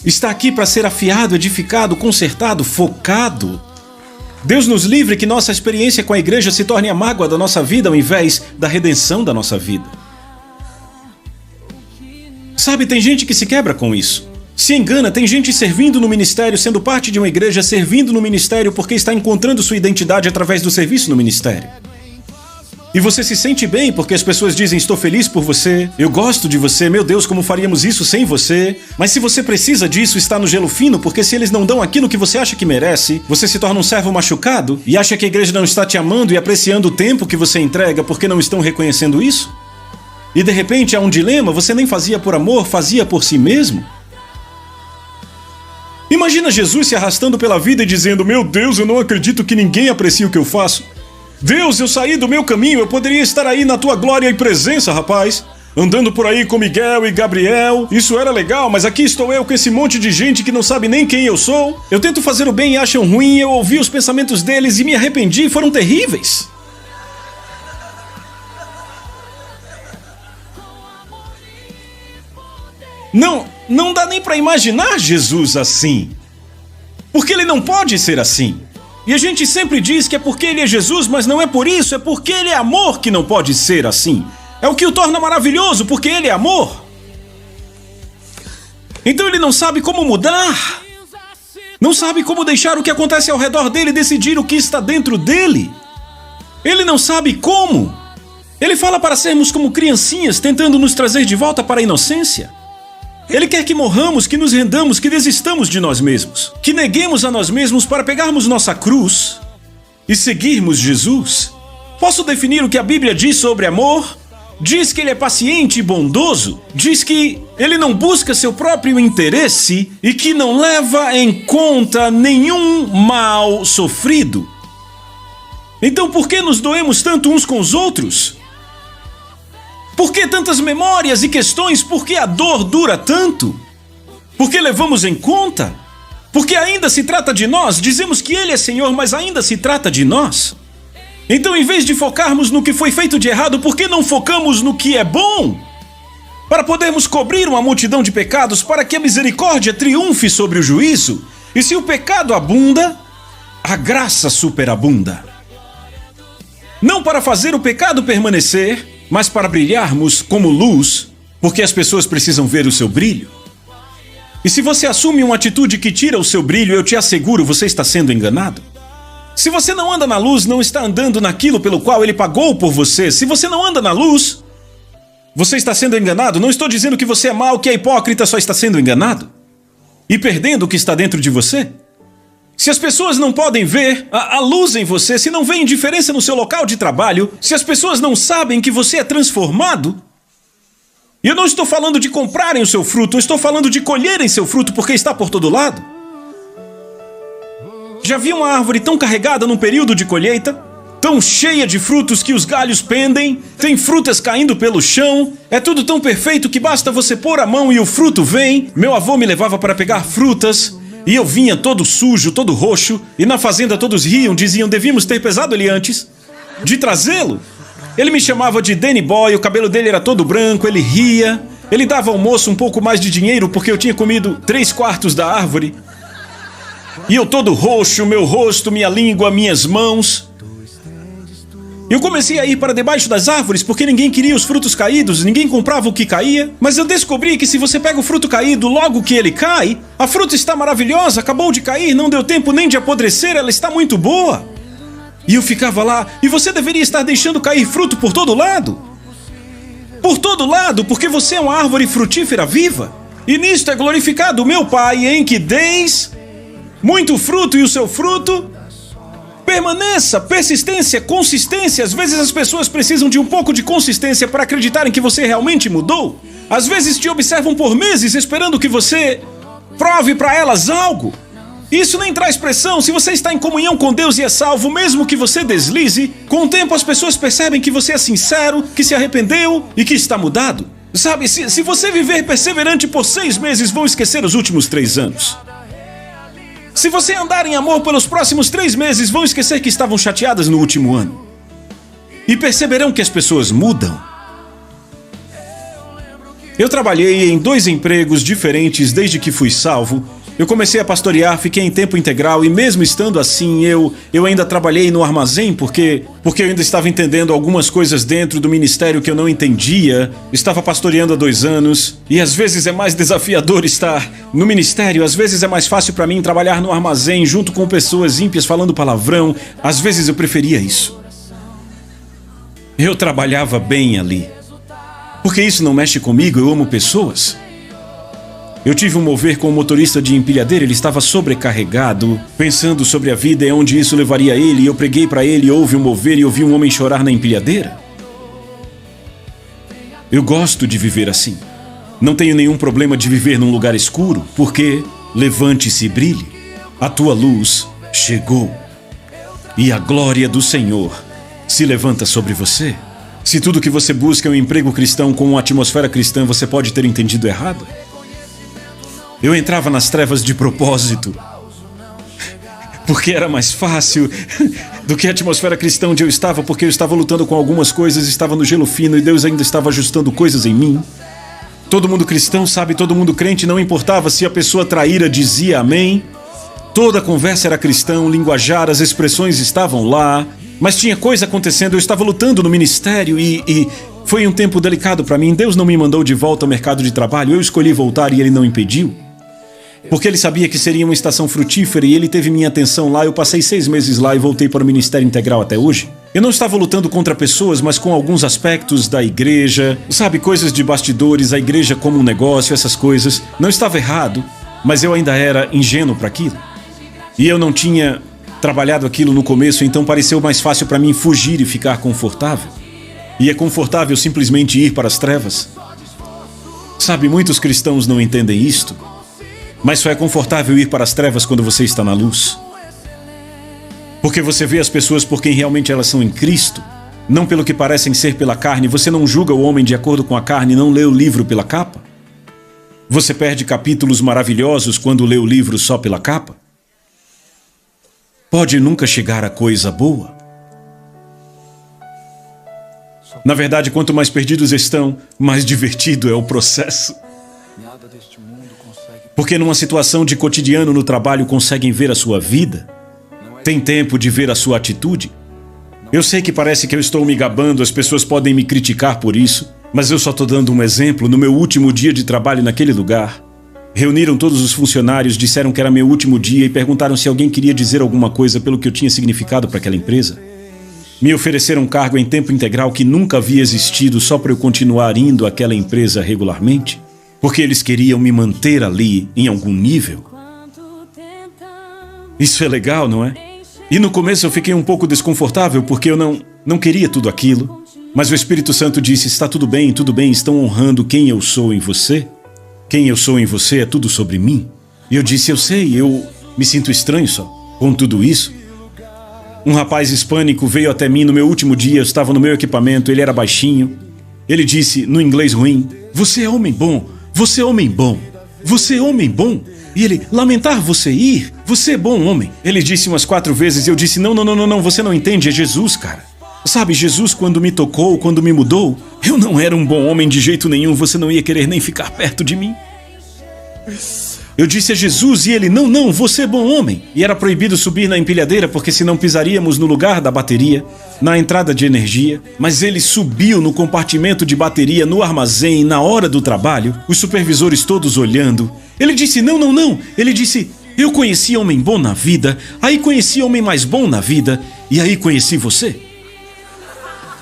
Está aqui para ser afiado, edificado, consertado, focado. Deus nos livre que nossa experiência com a igreja se torne a mágoa da nossa vida ao invés da redenção da nossa vida. Sabe, tem gente que se quebra com isso. Se engana, tem gente servindo no ministério, sendo parte de uma igreja, servindo no ministério porque está encontrando sua identidade através do serviço no ministério. E você se sente bem porque as pessoas dizem, estou feliz por você, eu gosto de você, meu Deus, como faríamos isso sem você? Mas se você precisa disso, está no gelo fino, porque se eles não dão aquilo que você acha que merece, você se torna um servo machucado e acha que a igreja não está te amando e apreciando o tempo que você entrega porque não estão reconhecendo isso? E de repente há um dilema, você nem fazia por amor, fazia por si mesmo? Imagina Jesus se arrastando pela vida e dizendo, meu Deus, eu não acredito que ninguém aprecia o que eu faço. Deus, eu saí do meu caminho, eu poderia estar aí na tua glória e presença, rapaz. Andando por aí com Miguel e Gabriel, isso era legal, mas aqui estou eu com esse monte de gente que não sabe nem quem eu sou. Eu tento fazer o bem e acham ruim, eu ouvi os pensamentos deles e me arrependi, foram terríveis. Não dá nem para imaginar Jesus assim. Porque ele não pode ser assim. E a gente sempre diz que é porque ele é Jesus, mas não é por isso, é porque ele é amor que não pode ser assim. É o que o torna maravilhoso, porque ele é amor. Então ele não sabe como mudar. Não sabe como deixar o que acontece ao redor dele decidir o que está dentro dele. Ele não sabe como. Ele fala para sermos como criancinhas, tentando nos trazer de volta para a inocência. Ele quer que morramos, que nos rendamos, que desistamos de nós mesmos, que neguemos a nós mesmos para pegarmos nossa cruz e seguirmos Jesus. Posso definir o que a Bíblia diz sobre amor? Diz que ele é paciente e bondoso, diz que ele não busca seu próprio interesse e que não leva em conta nenhum mal sofrido. Então por que nos doemos tanto uns com os outros? Por que tantas memórias e questões? Por que a dor dura tanto? Por que levamos em conta? Porque ainda se trata de nós, dizemos que Ele é Senhor, mas ainda se trata de nós. Então, em vez de focarmos no que foi feito de errado, por que não focamos no que é bom? Para podermos cobrir uma multidão de pecados, para que a misericórdia triunfe sobre o juízo. E se o pecado abunda, a graça superabunda. Não para fazer o pecado permanecer, mas para brilharmos como luz, porque as pessoas precisam ver o seu brilho. E se você assume uma atitude que tira o seu brilho, eu te asseguro, você está sendo enganado. Se você não anda na luz, não está andando naquilo pelo qual Ele pagou por você. Se você não anda na luz, você está sendo enganado. Não estou dizendo que você é mau, que é hipócrita, só está sendo enganado e perdendo o que está dentro de você. Se as pessoas não podem ver a luz em você, se não veem diferença no seu local de trabalho, se as pessoas não sabem que você é transformado, e eu não estou falando de comprarem o seu fruto, eu estou falando de colherem seu fruto porque está por todo lado. Já vi uma árvore tão carregada num período de colheita, tão cheia de frutos que os galhos pendem, tem frutas caindo pelo chão, é tudo tão perfeito que basta você pôr a mão e o fruto vem. Meu avô me levava para pegar frutas, e eu vinha todo sujo, todo roxo, e na fazenda todos riam, diziam, devíamos ter pesado ele antes de trazê-lo. Ele me chamava de Danny Boy, o cabelo dele era todo branco, ele ria, ele dava ao moço um pouco mais de dinheiro porque eu tinha comido 3/4 da árvore. E eu todo roxo, meu rosto, minha língua, minhas mãos. Eu comecei a ir para debaixo das árvores porque ninguém queria os frutos caídos, ninguém comprava o que caía. Mas eu descobri que se você pega o fruto caído logo que ele cai, a fruta está maravilhosa, acabou de cair, não deu tempo nem de apodrecer, ela está muito boa. E eu ficava lá, e você deveria estar deixando cair fruto por todo lado. Por todo lado, porque você é uma árvore frutífera viva. E nisto é glorificado o meu Pai, em que deis muito fruto e o seu fruto permaneça, persistência, consistência. Às vezes as pessoas precisam de um pouco de consistência para acreditarem que você realmente mudou. Às vezes te observam por meses esperando que você prove para elas algo. Isso nem traz pressão. Se você está em comunhão com Deus e é salvo, mesmo que você deslize, com o tempo as pessoas percebem que você é sincero, que se arrependeu e que está mudado. Sabe, se você viver perseverante por 6 meses, vão esquecer os últimos 3 anos. Se você andar em amor pelos próximos 3 meses, vão esquecer que estavam chateadas no último ano. E perceberão que as pessoas mudam. Eu trabalhei em 2 empregos diferentes desde que fui salvo. Eu comecei a pastorear, fiquei em tempo integral e mesmo estando assim, eu ainda trabalhei no armazém porque eu ainda estava entendendo algumas coisas dentro do ministério que eu não entendia. Estava pastoreando há 2 anos e às vezes é mais desafiador estar no ministério, às vezes é mais fácil para mim trabalhar no armazém junto com pessoas ímpias falando palavrão. Às vezes eu preferia isso. Eu trabalhava bem ali. Porque isso não mexe comigo, eu amo pessoas. Eu tive um mover com um motorista de empilhadeira, ele estava sobrecarregado, pensando sobre a vida e onde isso levaria ele, e eu preguei para ele, houve um mover e ouvi um homem chorar na empilhadeira. Eu gosto de viver assim. Não tenho nenhum problema de viver num lugar escuro, porque levante-se e brilhe. A tua luz chegou. E a glória do Senhor se levanta sobre você. Se tudo que você busca é um emprego cristão com uma atmosfera cristã, você pode ter entendido errado. Eu entrava nas trevas de propósito, porque era mais fácil do que a atmosfera cristã onde eu estava, porque eu estava lutando com algumas coisas, estava no gelo fino e Deus ainda estava ajustando coisas em mim. Todo mundo cristão, sabe, todo mundo crente, não importava se a pessoa traíra dizia amém. Toda a conversa era cristã, o linguajar, as expressões estavam lá, mas tinha coisa acontecendo, eu estava lutando no ministério e foi um tempo delicado para mim. Deus não me mandou de volta ao mercado de trabalho, eu escolhi voltar e Ele não impediu. Porque Ele sabia que seria uma estação frutífera e Ele teve minha atenção lá. Eu passei 6 meses lá e voltei para o Ministério Integral até hoje. Eu não estava lutando contra pessoas, mas com alguns aspectos da igreja, sabe, coisas de bastidores, a igreja como um negócio, essas coisas. Não estava errado, mas eu ainda era ingênuo para aquilo. E eu não tinha trabalhado aquilo no começo, então pareceu mais fácil para mim fugir e ficar confortável. E é confortável simplesmente ir para as trevas. Sabe, muitos cristãos não entendem isto, mas só é confortável ir para as trevas quando você está na luz. Porque você vê as pessoas por quem realmente elas são em Cristo, não pelo que parecem ser pela carne. Você não julga o homem de acordo com a carne, não lê o livro pela capa. Você perde capítulos maravilhosos quando lê o livro só pela capa. Pode nunca chegar a coisa boa. Na verdade, quanto mais perdidos estão, mais divertido é o processo. Porque numa situação de cotidiano no trabalho conseguem ver a sua vida. Tem tempo de ver a sua atitude. Eu sei que parece que eu estou me gabando, as pessoas podem me criticar por isso, mas eu só estou dando um exemplo. No meu último dia de trabalho naquele lugar, reuniram todos os funcionários, disseram que era meu último dia e perguntaram se alguém queria dizer alguma coisa pelo que eu tinha significado para aquela empresa. Me ofereceram um cargo em tempo integral que nunca havia existido só para eu continuar indo àquela empresa regularmente, porque eles queriam me manter ali em algum nível. Isso é legal, não é? E no começo eu fiquei um pouco desconfortável porque eu não queria tudo aquilo. Mas o Espírito Santo disse, está tudo bem, estão honrando quem eu sou em você. Quem eu sou em você é tudo sobre mim. E eu disse, eu sei, eu me sinto estranho só com tudo isso. Um rapaz hispânico veio até mim no meu último dia, eu estava no meu equipamento, ele era baixinho. Ele disse, no inglês ruim, você é homem bom, você é homem bom, você é homem bom. E ele, lamentar você ir, você é bom homem. Ele disse umas 4 vezes e eu disse, não, você não entende, é Jesus, cara. Sabe, Jesus quando me tocou, quando me mudou, eu não era um bom homem de jeito nenhum, você não ia querer nem ficar perto de mim. Eu disse a Jesus e ele, não, você é bom homem. E era proibido subir na empilhadeira porque senão pisaríamos no lugar da bateria, na entrada de energia. Mas ele subiu no compartimento de bateria, no armazém, na hora do trabalho, os supervisores todos olhando. Ele disse, não. Ele disse, eu conheci homem bom na vida, aí conheci homem mais bom na vida, e aí conheci você.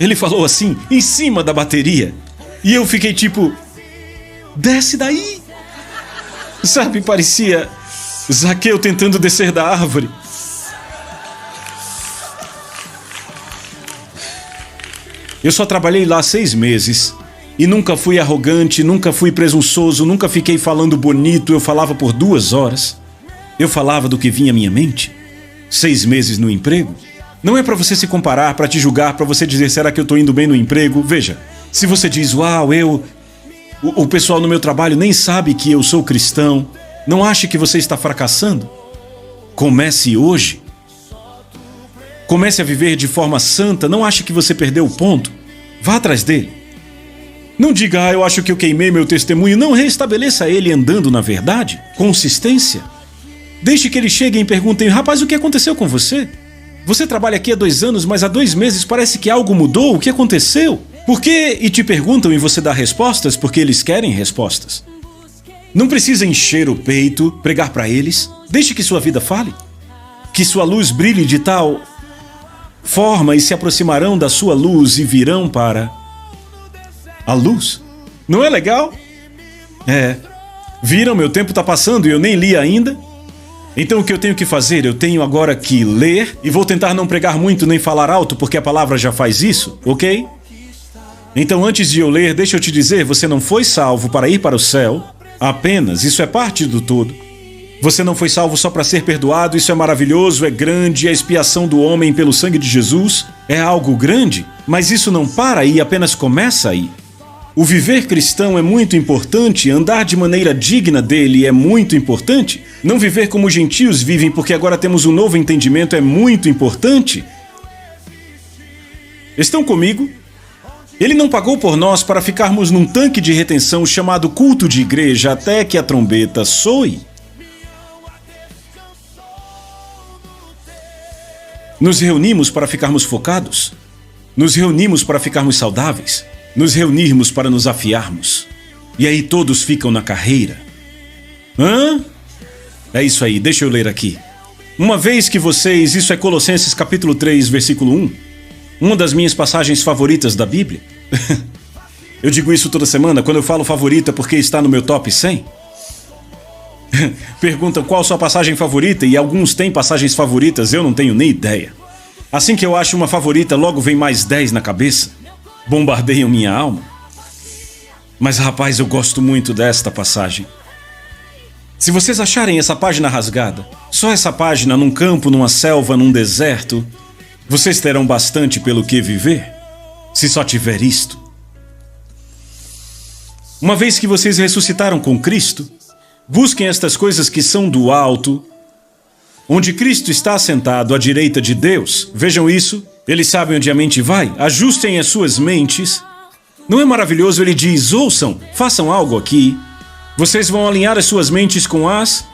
Ele falou assim, em cima da bateria. E eu fiquei tipo, desce daí. Sabe, parecia Zaqueu tentando descer da árvore. Eu só trabalhei lá 6 meses. E nunca fui arrogante, nunca fui presunçoso, nunca fiquei falando bonito, eu falava por 2 horas. Eu falava do que vinha à minha mente. 6 meses no emprego. Não é para você se comparar, para te julgar, para você dizer, será que eu estou indo bem no emprego? Veja, se você diz, uau, o pessoal no meu trabalho nem sabe que eu sou cristão, não ache que você está fracassando. Comece hoje. Comece a viver de forma santa, não ache que você perdeu o ponto. Vá atrás dele. Não diga, eu acho que eu queimei meu testemunho. Não, restabeleça ele andando na verdade. Consistência. Deixe que eles cheguem e perguntem, rapaz, o que aconteceu com você? Você trabalha aqui há 2 anos, mas há 2 meses parece que algo mudou. O que aconteceu? Por quê? E te perguntam e você dá respostas porque eles querem respostas. Não precisa encher o peito, pregar para eles. Deixe que sua vida fale. Que sua luz brilhe de tal forma e se aproximarão da sua luz e virão para a luz. Não é legal? É. Viram, meu tempo está passando e eu nem li ainda. Então o que eu tenho que fazer? Eu tenho agora que ler e vou tentar não pregar muito nem falar alto porque a palavra já faz isso, ok? Então antes de eu ler, deixa eu te dizer, você não foi salvo para ir para o céu apenas, isso é parte do todo. Você não foi salvo só para ser perdoado, isso é maravilhoso, é grande, a expiação do homem pelo sangue de Jesus é algo grande, mas isso não para aí, apenas começa aí. O viver cristão é muito importante, andar de maneira digna dele é muito importante. Não viver como os gentios vivem porque agora temos um novo entendimento é muito importante. Estão comigo? Ele não pagou por nós para ficarmos num tanque de retenção chamado culto de igreja até que a trombeta soe. Nos reunimos para ficarmos focados. Nos reunimos para ficarmos saudáveis. Nos reunirmos para nos afiarmos. E aí todos ficam na carreira. É isso aí, deixa eu ler aqui. Uma vez que vocês, isso é Colossenses capítulo 3, versículo 1. Uma das minhas passagens favoritas da Bíblia. Eu digo isso toda semana, quando eu falo favorita porque está no meu top 100. Perguntam qual sua passagem favorita e alguns têm passagens favoritas, eu não tenho nem ideia. Assim que eu acho uma favorita, logo vem mais 10 na cabeça. Bombardeiam minha alma. Mas rapaz, eu gosto muito desta passagem. Se vocês acharem essa página rasgada, só essa página num campo, numa selva, num deserto, vocês terão bastante pelo que viver, se só tiver isto. Uma vez que vocês ressuscitaram com Cristo, busquem estas coisas que são do alto, onde Cristo está assentado à direita de Deus. Vejam isso, eles sabem onde a mente vai, ajustem as suas mentes. Não é maravilhoso? Ele diz, ouçam, façam algo aqui. Vocês vão alinhar as suas mentes com as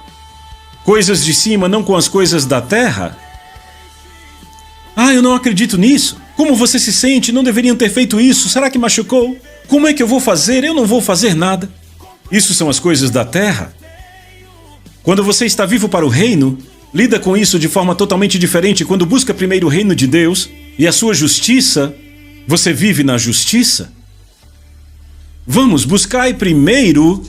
coisas de cima, não com as coisas da terra. Ah, eu não acredito nisso. Como você se sente? Não deveriam ter feito isso. Será que machucou? Como é que eu vou fazer? Eu não vou fazer nada. Isso são as coisas da terra. Quando você está vivo para o reino, lida com isso de forma totalmente diferente. Quando busca primeiro o reino de Deus e a sua justiça, você vive na justiça. Vamos, buscai primeiro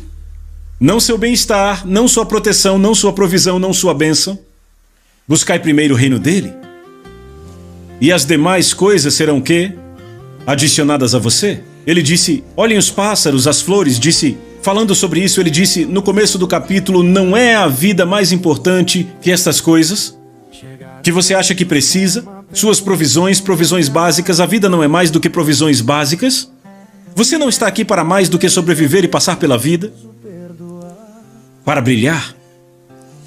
não seu bem-estar, não sua proteção, não sua provisão, não sua bênção. Buscai primeiro o reino dele. E as demais coisas serão o quê? Adicionadas a você. Ele disse, olhem os pássaros, as flores, disse... Falando sobre isso, ele disse no começo do capítulo, não é a vida mais importante que estas coisas que você acha que precisa, suas provisões básicas, a vida não é mais do que provisões básicas. Você não está aqui para mais do que sobreviver e passar pela vida, para brilhar.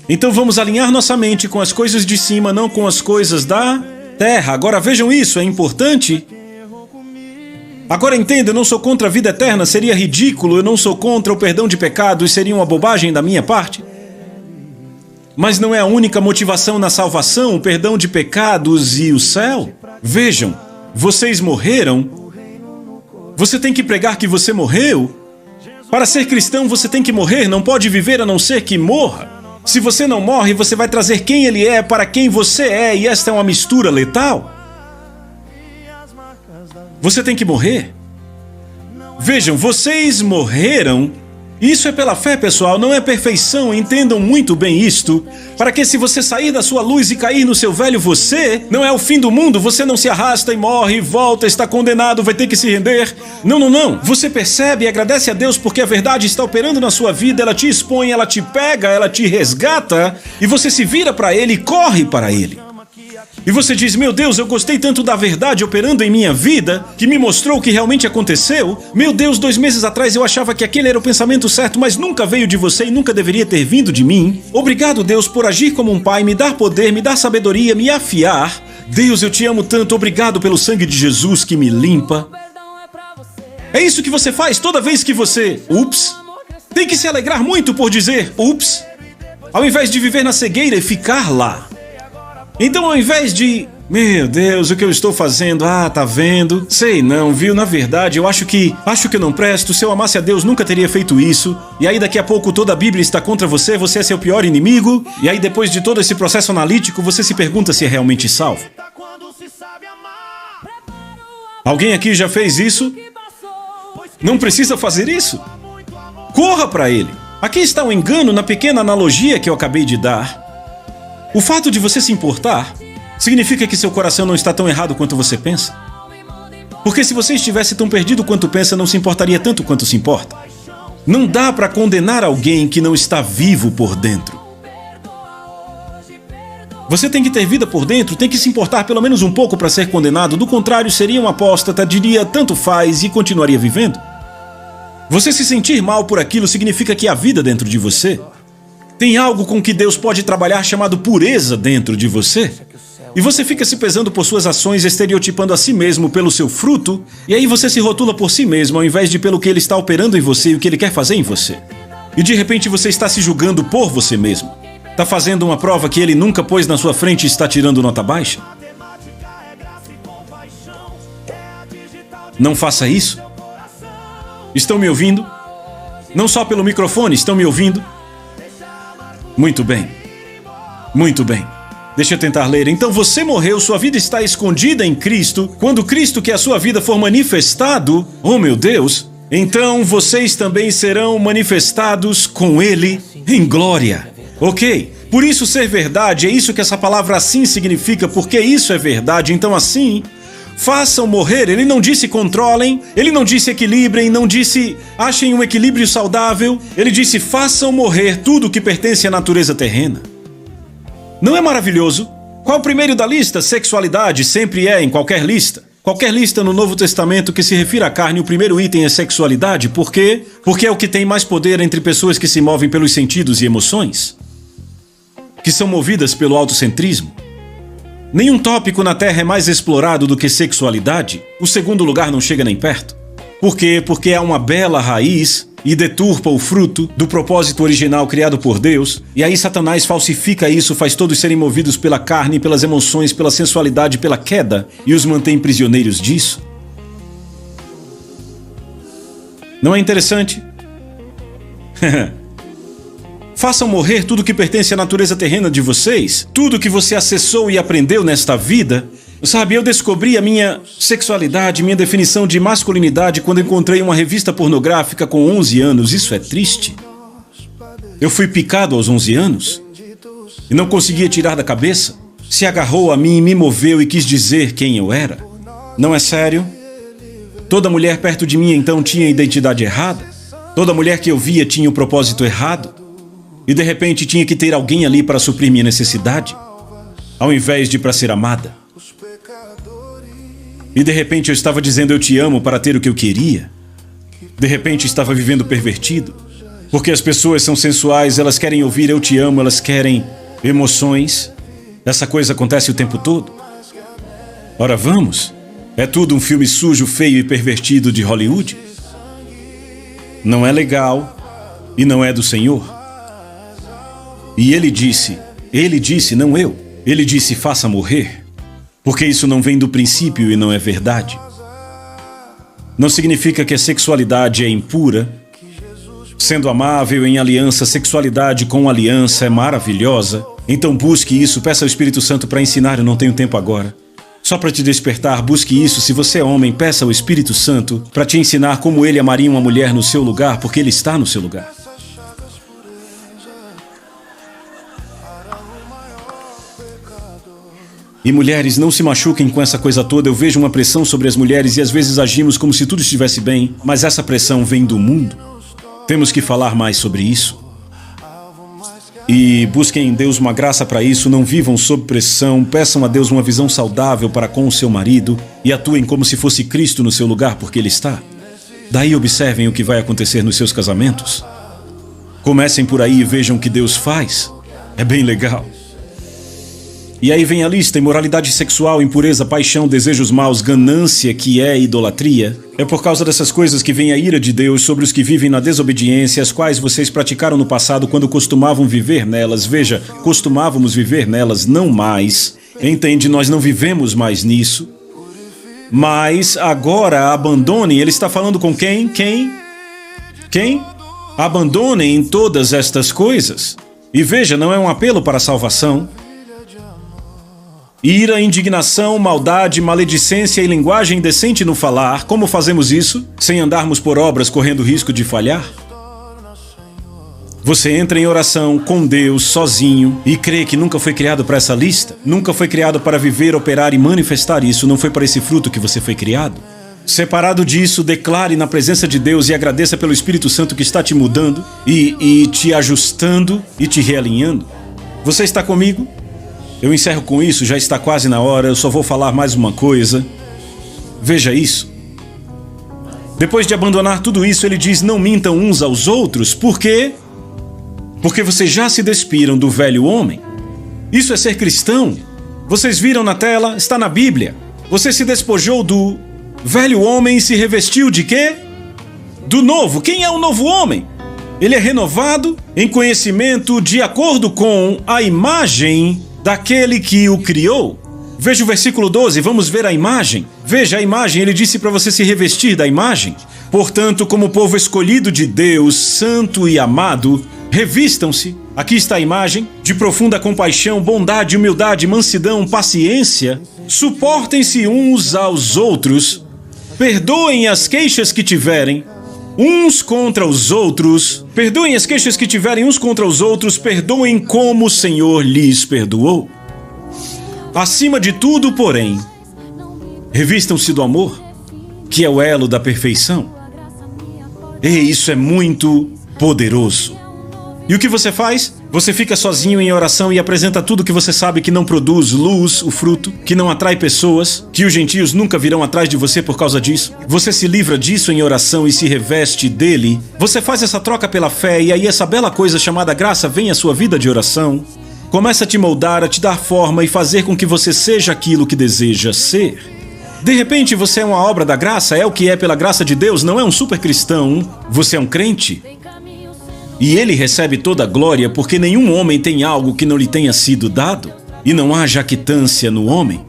Então vamos alinhar nossa mente com as coisas de cima, não com as coisas da terra. Agora vejam isso, é importante. Agora entenda, eu não sou contra a vida eterna, seria ridículo, eu não sou contra o perdão de pecados, seria uma bobagem da minha parte. Mas não é a única motivação na salvação, o perdão de pecados e o céu. Vejam, vocês morreram. Você tem que pregar que você morreu. Para ser cristão você tem que morrer, não pode viver a não ser que morra. Se você não morre, você vai trazer quem ele é para quem você é, e esta é uma mistura letal. Você tem que morrer. Vejam, vocês morreram. Isso é pela fé, pessoal, não é perfeição. Entendam muito bem isto. Para que se você sair da sua luz e cair no seu velho você, não é o fim do mundo. Você não se arrasta e morre, volta, está condenado, vai ter que se render. Não, não, não. Você percebe e agradece a Deus porque a verdade está operando na sua vida. Ela te expõe, ela te pega, ela te resgata. E você se vira para Ele e corre para Ele. E você diz, meu Deus, eu gostei tanto da verdade operando em minha vida, que me mostrou o que realmente aconteceu. Meu Deus, 2 meses atrás eu achava que aquele era o pensamento certo, mas nunca veio de você e nunca deveria ter vindo de mim. Obrigado, Deus, por agir como um pai, me dar poder, me dar sabedoria, me afiar. Deus, eu te amo tanto, obrigado pelo sangue de Jesus que me limpa. É isso que você faz toda vez que você... Ups! Tem que se alegrar muito por dizer, ups! Ao invés de viver na cegueira e ficar lá. Então, ao invés de... Meu Deus, o que eu estou fazendo? Ah, tá vendo? Sei não, viu? Na verdade, eu acho que eu não presto. Se eu amasse a Deus, nunca teria feito isso. E aí, daqui a pouco, toda a Bíblia está contra você. Você é seu pior inimigo. E aí, depois de todo esse processo analítico, você se pergunta se é realmente salvo. Alguém aqui já fez isso? Não precisa fazer isso. Corra para Ele. Aqui está o engano na pequena analogia que eu acabei de dar. O fato de você se importar significa que seu coração não está tão errado quanto você pensa. Porque se você estivesse tão perdido quanto pensa, não se importaria tanto quanto se importa. Não dá para condenar alguém que não está vivo por dentro. Você tem que ter vida por dentro, tem que se importar pelo menos um pouco para ser condenado. Do contrário, seria um apóstata, diria tanto faz e continuaria vivendo. Você se sentir mal por aquilo significa que há vida dentro de você. Tem algo com que Deus pode trabalhar chamado pureza dentro de você. E você fica se pesando por suas ações, estereotipando a si mesmo pelo seu fruto, e aí você se rotula por si mesmo ao invés de pelo que Ele está operando em você e o que Ele quer fazer em você. E de repente você está se julgando por você mesmo. Está fazendo uma prova que Ele nunca pôs na sua frente e está tirando nota baixa. Não faça isso. Estão me ouvindo? Não só pelo microfone, estão me ouvindo? Muito bem. Muito bem. Deixa eu tentar ler. Então você morreu, sua vida está escondida em Cristo. Quando Cristo, que é a sua vida, for manifestado, oh meu Deus, então vocês também serão manifestados com Ele em glória. Ok? Por isso ser verdade, é isso que essa palavra assim significa, porque isso é verdade. Então assim, façam morrer. Ele não disse controlem, ele não disse equilibrem, não disse achem um equilíbrio saudável. Ele disse façam morrer tudo que pertence à natureza terrena. Não é maravilhoso? Qual o primeiro da lista? Sexualidade sempre é em qualquer lista. Qualquer lista no Novo Testamento que se refira à carne, o primeiro item é sexualidade. Por quê? Porque é o que tem mais poder entre pessoas que se movem pelos sentidos e emoções, que são movidas pelo autocentrismo. Nenhum tópico na Terra é mais explorado do que sexualidade. O segundo lugar não chega nem perto. Por quê? Porque há uma bela raiz e deturpa o fruto do propósito original criado por Deus. E aí Satanás falsifica isso, faz todos serem movidos pela carne, pelas emoções, pela sensualidade, pela queda, e os mantém prisioneiros disso. Não é interessante? Façam morrer tudo que pertence à natureza terrena de vocês, tudo que você acessou e aprendeu nesta vida. Sabe, eu descobri a minha sexualidade, minha definição de masculinidade quando encontrei uma revista pornográfica com 11 anos. Isso é triste. Eu fui picado aos 11 anos e não conseguia tirar da cabeça. Se agarrou a mim, me moveu e quis dizer quem eu era. Não é sério? Toda mulher perto de mim então tinha a identidade errada. Toda mulher que eu via tinha o propósito errado. E de repente tinha que ter alguém ali para suprir minha necessidade, ao invés de para ser amada. E de repente eu estava dizendo eu te amo para ter o que eu queria. De repente estava vivendo pervertido. Porque as pessoas são sensuais, elas querem ouvir eu te amo, elas querem emoções. Essa coisa acontece o tempo todo. Ora vamos, é tudo um filme sujo, feio e pervertido de Hollywood. Não é legal e não é do Senhor. E ele disse, não eu. Ele disse, faça morrer. Porque isso não vem do princípio e não é verdade. Não significa que a sexualidade é impura. Sendo amável em aliança, sexualidade com aliança é maravilhosa. Então busque isso, peça ao Espírito Santo para ensinar, eu não tenho tempo agora. Só para te despertar, busque isso. Se você é homem, peça ao Espírito Santo para te ensinar como ele amaria uma mulher no seu lugar, porque ele está no seu lugar. E mulheres, não se machuquem com essa coisa toda. Eu vejo uma pressão sobre as mulheres e às vezes agimos como se tudo estivesse bem, mas essa pressão vem do mundo. Temos que falar mais sobre isso. E busquem em Deus uma graça para isso, não vivam sob pressão, peçam a Deus uma visão saudável para com o seu marido e atuem como se fosse Cristo no seu lugar, porque Ele está. Daí observem o que vai acontecer nos seus casamentos. Comecem por aí e vejam o que Deus faz. É bem legal. E aí vem a lista: imoralidade sexual, impureza, paixão, desejos maus, ganância, que é idolatria. É por causa dessas coisas que vem a ira de Deus sobre os que vivem na desobediência, as quais vocês praticaram no passado quando costumavam viver nelas. Veja, costumávamos viver nelas, não mais. Entende? Nós não vivemos mais nisso. Mas agora abandonem. Ele está falando com quem? Quem? Abandonem todas estas coisas. E veja, não é um apelo para a salvação. Ira, indignação, maldade, maledicência e linguagem indecente no falar. Como fazemos isso? Sem andarmos por obras correndo risco de falhar? Você entra em oração com Deus, sozinho, e crê que nunca foi criado para essa lista? Nunca foi criado para viver, operar e manifestar isso? Não foi para esse fruto que você foi criado? Separado disso, declare na presença de Deus e agradeça pelo Espírito Santo que está te mudando e te ajustando e te realinhando. Você está comigo? Eu encerro com isso, já está quase na hora, eu só vou falar mais uma coisa. Veja isso. Depois de abandonar tudo isso, ele diz, não mintam uns aos outros. Por quê? Porque vocês já se despiram do velho homem. Isso é ser cristão. Vocês viram na tela, está na Bíblia. Você se despojou do velho homem e se revestiu de quê? Do novo. Quem é o novo homem? Ele é renovado em conhecimento de acordo com a imagem daquele que o criou. Veja o versículo 12, vamos ver a imagem. Veja a imagem, ele disse para você se revestir da imagem. Portanto, como povo escolhido de Deus, santo e amado, Revistam-se, aqui está a imagem, de profunda compaixão, bondade, humildade, mansidão, paciência. Suportem-se uns aos outros. Perdoem as queixas que tiverem uns contra os outros. Perdoem as queixas que tiverem uns contra os outros. Perdoem como o Senhor lhes perdoou. Acima de tudo, porém, revistam-se do amor, que é o elo da perfeição. E isso é muito poderoso. E o que você faz? Você fica sozinho em oração e apresenta tudo que você sabe que não produz luz, o fruto, que não atrai pessoas, que os gentios nunca virão atrás de você por causa disso. Você se livra disso em oração e se reveste dele. Você faz essa troca pela fé e aí essa bela coisa chamada graça vem à sua vida de oração. Começa a te moldar, a te dar forma e fazer com que você seja aquilo que deseja ser. De repente você é uma obra da graça, é o que é pela graça de Deus, não é um super cristão. Você é um crente. E ele recebe toda a glória porque nenhum homem tem algo que não lhe tenha sido dado. E não há jactância no homem.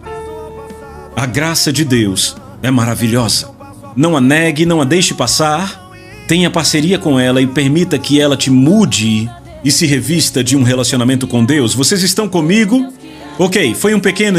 A graça de Deus é maravilhosa. Não a negue, não a deixe passar. Tenha parceria com ela e permita que ela te mude e se revista de um relacionamento com Deus. Vocês estão comigo? Ok, foi um pequeno